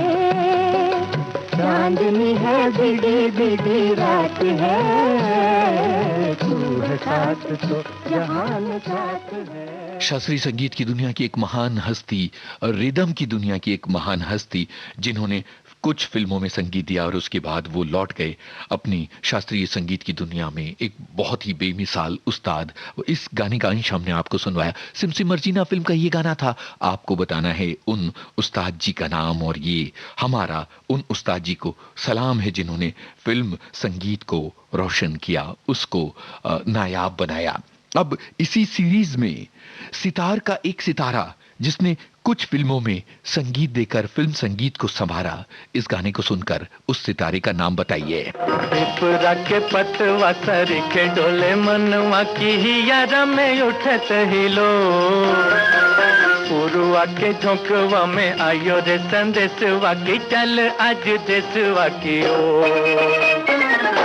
चांदनी है, भीगी भीगी रात है, तू है साथ तो जहान साथ है। शास्त्रीय संगीत की दुनिया की एक महान हस्ती, रिदम की दुनिया की एक महान हस्ती, जिन्होंने कुछ फिल्मों में संगीत दिया और उसके बाद वो लौट गए अपनी शास्त्रीय संगीत की दुनिया में। एक बहुत ही बेमिसाल उस्ताद। इस गाने का अंश हमने आपको सुनवाया। सिम सिम मर्जीना फिल्म का ये गाना था। आपको बताना है उन उस्ताद जी का नाम, और ये हमारा उन उस्ताद जी को सलाम है जिन्होंने फिल्म संगीत को रोशन किया, उसको नायाब बनाया। अब इसी सीरीज में सितार का एक सितारा जिसने कुछ फिल्मों में संगीत देकर फिल्म संगीत को संभारा, इस गाने को सुनकर उस सितारे का नाम बताइए। पिपरा के पतवा सर के डोले मनवा की हिया में उठत हिलो, पुरुआ के झोंकवा में आयो रे संदेशवा की चल आज देशवा की ओ।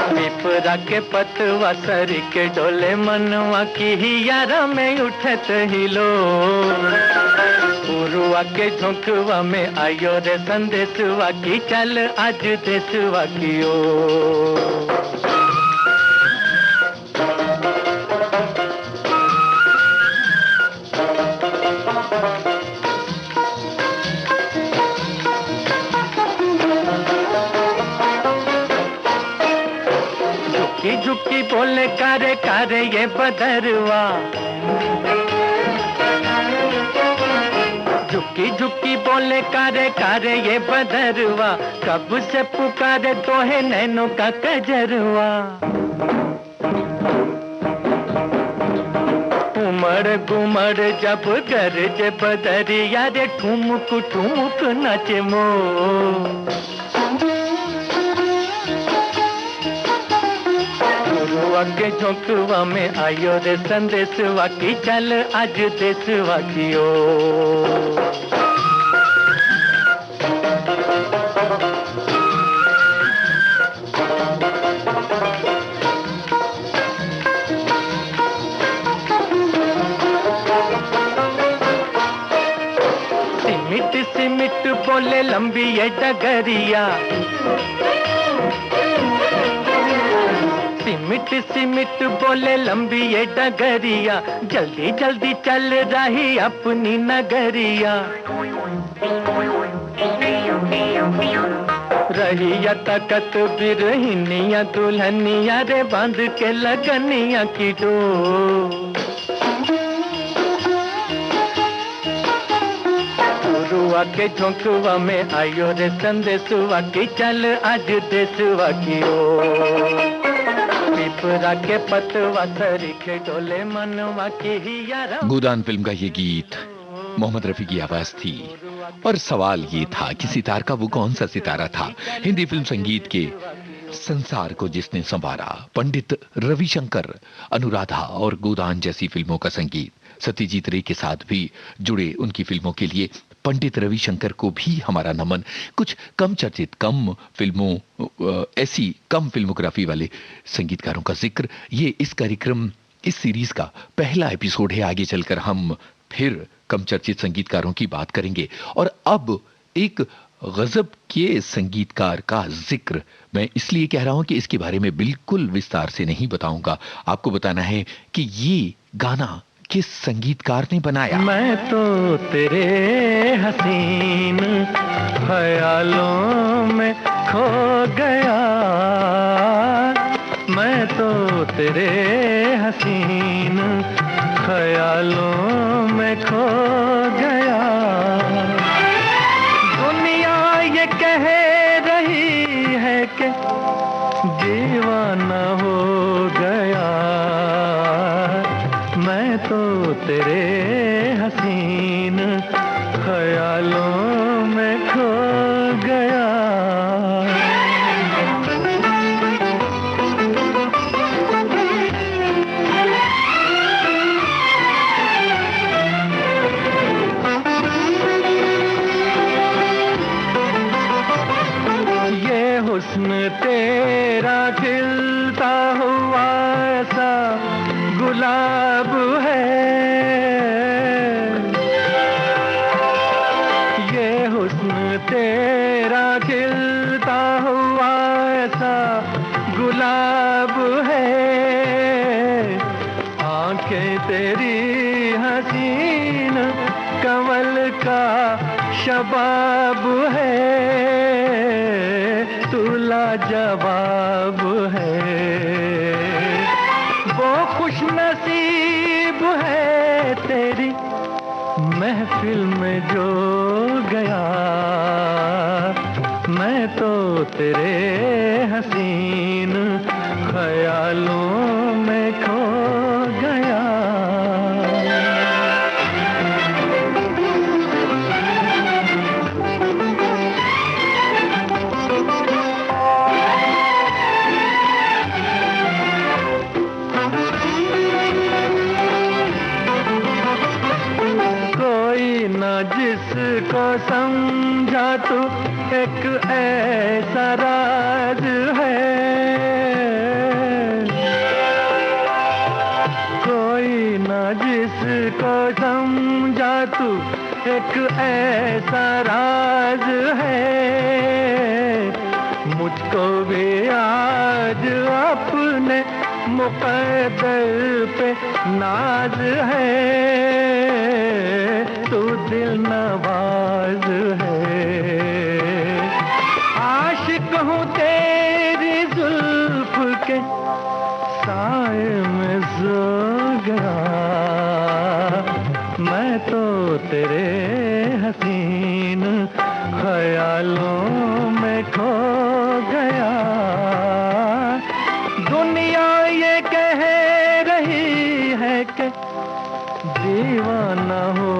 पिपरा के पतवा सर के डोले मनवा की हिया में उठत हिलो, पुरुआ के झोंकवा में आयो रे संदेशवा की चल आज देशवा की ओ। झुकी झुकी बोले कारे कारे ये बदरवा, झुकी झुकी बोले कारे कारे ये बदरवा, कब से पुकारे तो है नैनों का कजरवा। उमड़ गुमड़ जब गरज बदरिया रे ठुमुक ठुमुक नाचे मो। पुरुआ के झोंकवा में आयो रे संदेशवा की चल आज देशवा की ओ। सिमिट सिमिट बोले लंबी ये डगरिया, सिमिट सिमिट बोले लंबी ये डगरिया, जल्दी जल्दी चल रही अपनी नगरिया। रहिया तकत बिरहिनिया दुल्हनिया रे बांध के लगनिया की डोर। रुआ के झोंकवा में आयो रे संदेशवा की चल आज देशवा की ओर। पिपरा के पतवा सरीखे डोले मनवा की हिया। गोदान फिल्म का ये गीत मोहम्मद रफी की आवाज थी और सवाल ये था कि सितार का वो कौन सा सितारा था हिंदी फिल्म संगीत के संसार को जिसने संवारा। पंडित रविशंकर, अनुराधा और गोदान जैसी फिल्मों का संगीत, सत्यजीत रे के साथ भी जुड़े उनकी फिल्मों के लिए पंडित रविशंकर को भी हमारा नमन। कुछ कम चर्चित, कम फिल्मों, ऐसी कम फिल्मोग्राफी वाले संगीतकारों का जिक्र ये इस कार्यक्रम, इस सीरीज का पहला एपिसोड है। आगे चलकर हम फिर कम चर्चित संगीतकारों की बात करेंगे। और अब एक गजब के संगीतकार का जिक्र मैं इसलिए कह रहा हूं कि इसके बारे में बिल्कुल विस्तार से नहीं बताऊंगा। आपको बताना है कि ये गाना किस संगीतकार ने बनाया। मैं तो तेरे हसीन ख्यालों में खो गया, मैं तो तेरे हसीन ख्यालों में खो गया। दुनिया ये कह रही है कि दीवाना हो गया, मैं तो तेरे हसीन ख्यालों में खो गया। हुस्न तेरा खिलता हुआ सा गुलाब है, ये हुस्न तेरा खिलता हुआ सा गुलाब है। आंखें तेरी हसीन कमल का शबाब है, जवाब है। वो खुश नसीब है तेरी महफिल में जो गया, मैं तो तेरे हसीन ख्यालों में खो गया। जिसको समझा तू एक ऐसा राज है, कोई ना जिसको समझा तू एक ऐसा राज है। मुझको भी आज अपने मुक़द्दर पे नाज है, तू दिल नवाज है। आशिक हूँ तेरी जुल्फ के साए में सो गया, मैं तो तेरे हसीन ख्यालों में खो गया। दुनिया ये कह रही है कि दीवाना हो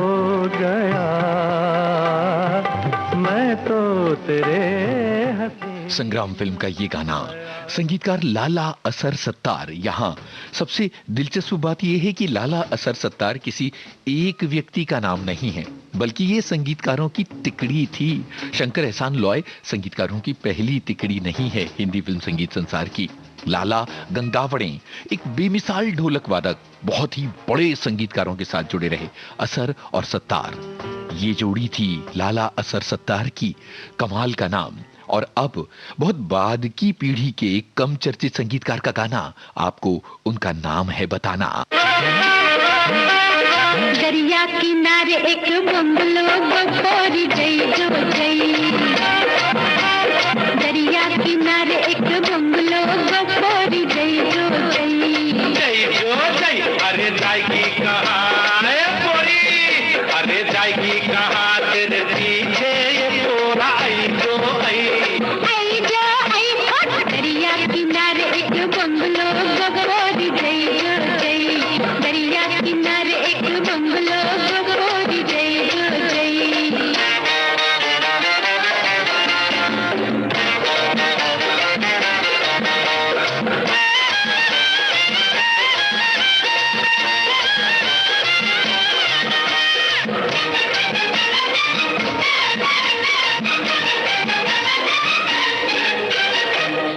गया, मैं तो तेरे हसीन। संग्राम फिल्म का ये गाना संगीतकार लाला असर सत्तार। यहाँ सबसे दिलचस्प बात यह है कि लाला असर सत्तार किसी एक व्यक्ति का नाम नहीं है, बल्कि ये संगीतकारों की तिकड़ी थी। शंकर एहसान लॉय संगीतकारों की पहली तिकड़ी नहीं है हिंदी फिल्म संगीत संसार की। लाला गंगावड़े एक बेमिसाल ढोलक वादक, बहुत ही बड़े संगीतकारों के साथ जुड़े रहे। असर और सत्तार, ये जोड़ी थी लाला असर सत्तार की। कमाल का नाम और अब बहुत बाद की पीढ़ी के कम चर्चित संगीतकार का गाना, आपको उनका नाम है बताना। दरिया किनारे एक बंगलो गोरी जई जो जई, दरिया किनारे एक बंगलो गोरी जई जो जई, जय जो जय। अरे जाएगी कहाँ गोरी, अरे जाएगी कहाँ तेरे पीछे ये तोरा आई जो आई, आई जो आई। दरिया किनारे एक बंगलो गोरी जई जो जई, दरिया किनारे एक बंगलो गोरी जई जो जई।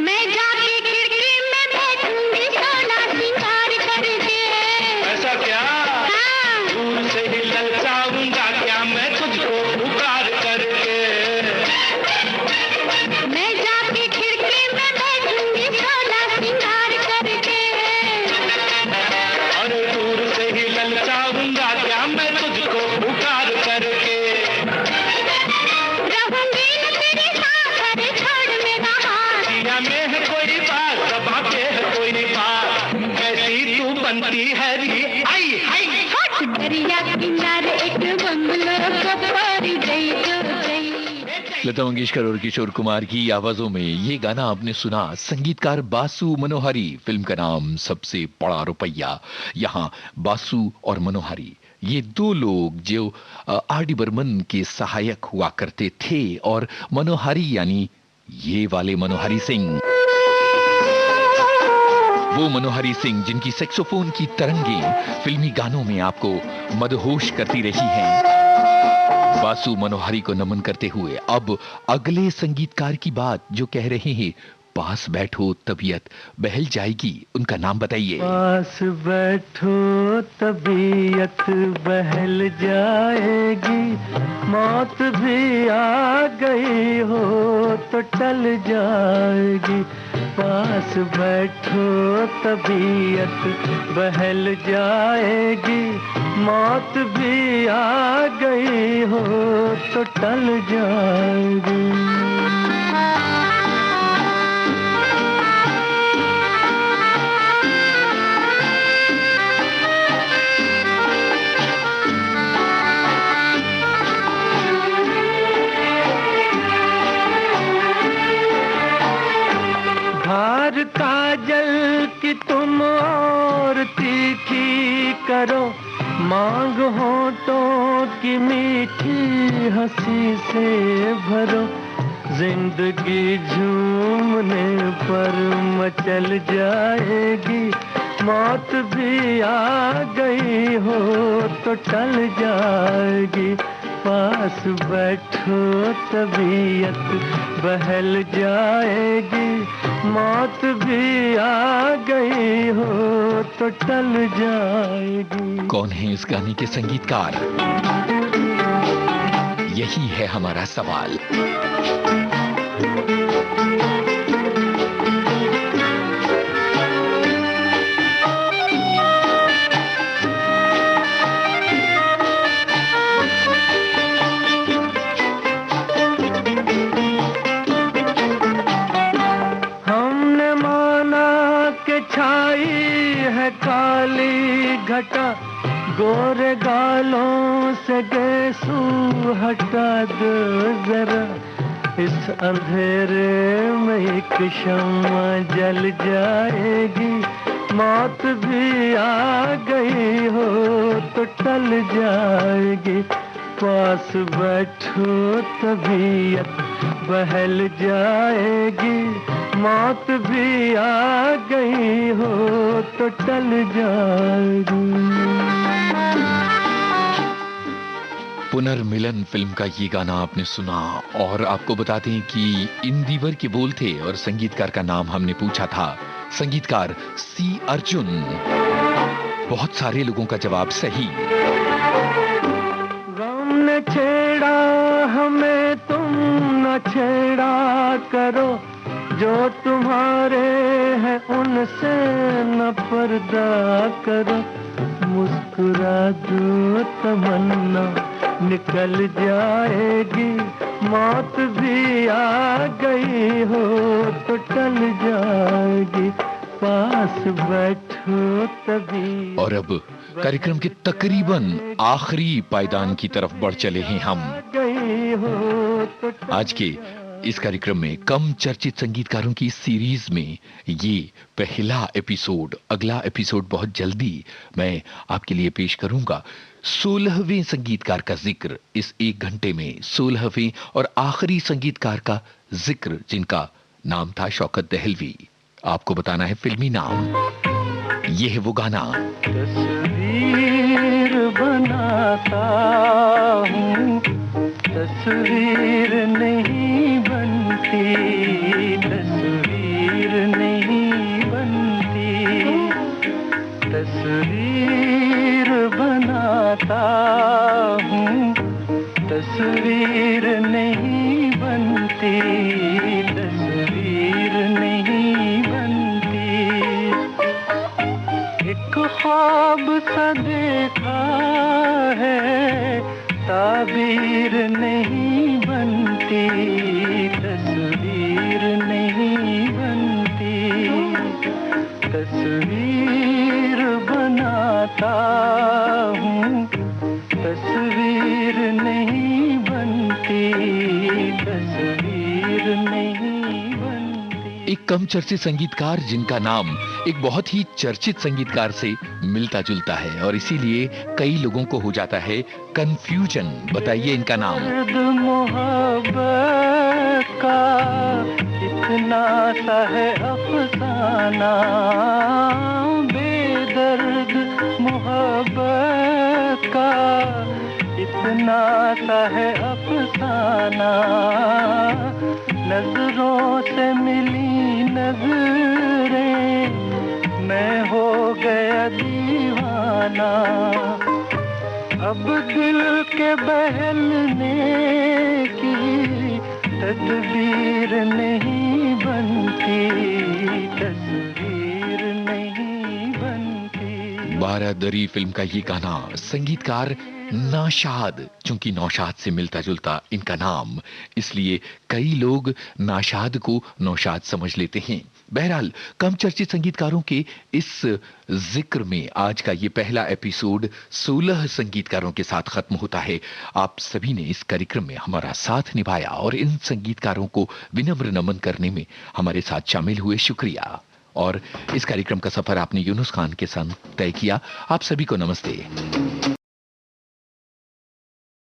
मैं जाके खिड़की में बैठूंगी सोना सिंगार करके। ऐसा क्या? हाँ, दूर से ही ललचाऊंगा क्या मैं तुझको पुकार करके, मैं जाके खिड़की में बैठूंगी सोना सिंगार करके। और दूर से ही ललचाऊंगा क्या मैं तुझको पुकार करके, रहूंगी न तेरे साथ, अरे छोड़ मेरा हाथ। दुनिया में है कोई बात, सभा पे है कोई बात, कैसी तू बनती है री आई हाय। दरिया किनारे एक बंगलो गोरी जई जो जई। लता मंगेशकर और किशोर कुमार की आवाजों में ये गाना आपने सुना। संगीतकार बासु मनोहरी, फिल्म का नाम सबसे बड़ा रुपया। यहाँ बासु और मनोहरी ये दो लोग जो आर.डी. बर्मन के सहायक हुआ करते थे, और मनोहरी यानी ये वाले मनोहरी सिंह, वो मनोहरी सिंह जिनकी सैक्सोफोन की तरंगें फिल्मी गानों में आपको मदहोश करती रही हैं। बासु मनोहरी को नमन करते हुए अब अगले संगीतकार की बात, जो कह रहे हैं पास बैठो तबीयत बहल जाएगी, उनका नाम बताइए। पास बैठो तबीयत बहल जाएगी, मौत भी आ गई हो तो टल जाएगी। पास बैठो तबीयत बहल जाएगी, मौत भी आ गई हो तो टल जाएगी। धार काजल की तुम और तीखी करो, मांग होठों की मीठी हंसी से भरो। जिंदगी झूमने पर मचल जाएगी, मौत भी आ गई हो तो टल जाएगी। पास बैठो तबीयत बहल जाएगी, मौत भी आ गई हो तो टल जाएगी। कौन है इस गाने के संगीतकार? यही है हमारा सवाल। काली घटा गोरे गालों से गेसू हटा दो जरा, इस अंधेरे में एक शम्मा जल जाएगी। मौत भी आ गई हो तो टल जाएगी। पास बैठो तबीयत बहल जाएगी, मौत भी आ गई हो तो टल जाएगी। पुनर्मिलन फिल्म का ये गाना आपने सुना, और आपको बता दें कि इन दीवर के बोल थे और संगीतकार का नाम हमने पूछा था, संगीतकार सी अर्जुन। बहुत सारे लोगों का जवाब सही। गम ने छेड़ा हमें तुम न छेड़ा करो, जो तुम्हारे हैं उनसे न पर्दा करो। मुस्कुरा दो तमन्ना निकल जाएगी, मौत भी आ गई हो तो टल जाएगी, पास बैठो तभी। और अब कार्यक्रम के तकरीबन आखिरी पायदान की तरफ बढ़ चले हैं हम। आज के इस कार्यक्रम में कम चर्चित संगीतकारों की सीरीज में ये पहला एपिसोड, अगला एपिसोड बहुत जल्दी मैं आपके लिए पेश करूंगा। 16वें संगीतकार का जिक्र इस 1 घंटे में, 16वें और आखिरी संगीतकार का जिक्र जिनका नाम था शौकत दहलवी। आपको बताना है फिल्मी नाम। ये है वो गाना। तस्वीर बनाता हूँ, तस्वीर नहीं बनती, तस्वीर नहीं बनती। तस्वीर बनाता हूँ, तस्वीर नहीं बनती, तस्वीर नहीं बनती। एक ख्वाब सा देखा है, ताबीर नहीं बनती, तस्वीर नहीं बनती। तस्वीर बनाता हूँ, तस्वीर नहीं बनती, तस्वीर नहीं बनती। एक कम चर्चित संगीतकार जिनका नाम एक बहुत ही चर्चित संगीतकार से मिलता जुलता है और इसीलिए कई लोगों को हो जाता है कंफ्यूजन। बताइए इनका नाम। मोहब्बत का इतना सा है अफसाना, बेदर्द मोहब्बत का इतना सा है अफसाना। नजरों से मिली नजरें, मैं हो गया दीवाना। अब दिल के बहलने की तदबीर नहीं बनती, तस्वीर नहीं बनती। 12 दरी फिल्म का ये गाना, संगीतकार नाशाद, चूंकि नौशाद से मिलता जुलता इनका नाम, इसलिए कई लोग नाशाद को नौशाद समझ लेते हैं। बहरहाल कम चर्चित संगीतकारों के इस जिक्र में आज का ये पहला एपिसोड 16 संगीतकारों के साथ खत्म होता है। आप सभी ने इस कार्यक्रम में हमारा साथ निभाया और इन संगीतकारों को विनम्र नमन करने में हमारे साथ शामिल हुए, शुक्रिया। और इस कार्यक्रम का सफर आपने यूनुस खान के साथ तय किया। आप सभी को नमस्ते।